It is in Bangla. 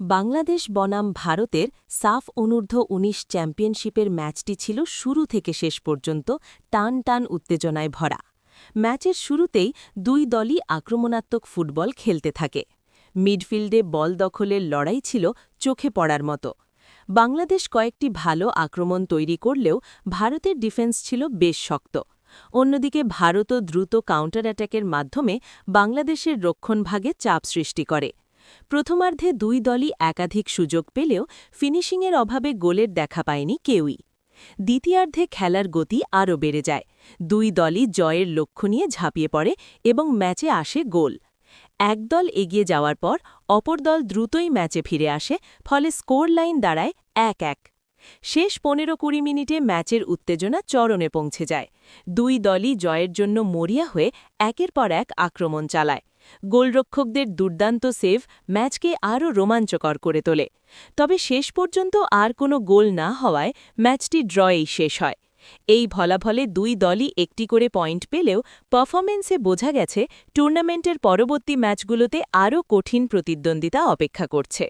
বাংলাদেশ বনাম ভারতের সাফ অনূর্ধ্ব ১৯ চ্যাম্পিয়নশিপের ম্যাচটি ছিল শুরু থেকে শেষ পর্যন্ত টান টান উত্তেজনায় ভরা। ম্যাচের শুরুতেই দুই দলই আক্রমণাত্মক ফুটবল খেলতে থাকে। মিডফিল্ডে বল দখলের লড়াই ছিল চোখে পড়ার মতো। বাংলাদেশ কয়েকটি ভালো আক্রমণ তৈরি করলেও ভারতের ডিফেন্স ছিল বেশ শক্ত। অন্যদিকে ভারতও দ্রুত কাউন্টার অ্যাটাকের মাধ্যমে বাংলাদেশের রক্ষণভাগে চাপ সৃষ্টি করে। প্রথমার্ধে দুই দলই একাধিক সুযোগ পেলেও ফিনিশিংয়ের অভাবে গোলের দেখা পায়নি কেউই। দ্বিতীয়ার্ধে খেলার গতি আরও বেড়ে যায়। দুই দলই জয়ের লক্ষ্য নিয়ে ঝাঁপিয়ে পড়ে এবং ম্যাচে আসে গোল। এক দল এগিয়ে যাওয়ার পর অপর দল দ্রুতই ম্যাচে ফিরে আসে, ফলে স্কোর লাইন দাঁড়ায় ১-১। শেষ ১৫-২০ মিনিটে ম্যাচের উত্তেজনা চরমে পৌঁছে যায়। দুই দলই জয়ের জন্য মরিয়া হয়ে একের পর এক আক্রমণ চালায়। গোলরক্ষকদের দুর্দান্ত সেভ ম্যাচকে আরও রোমাঞ্চকর করে তোলে। তবে শেষ পর্যন্ত আর কোনো গোল না হওয়ায় ম্যাচটি ড্রয়েই শেষ হয়। এই ফলাফলে দুই দলই একটি করে পয়েন্ট পেলেও পারফরমেন্সে বোঝা গেছে টুর্নামেন্টের পরবর্তী ম্যাচগুলোতে আরও কঠিন প্রতিদ্বন্দ্বিতা অপেক্ষা করছে।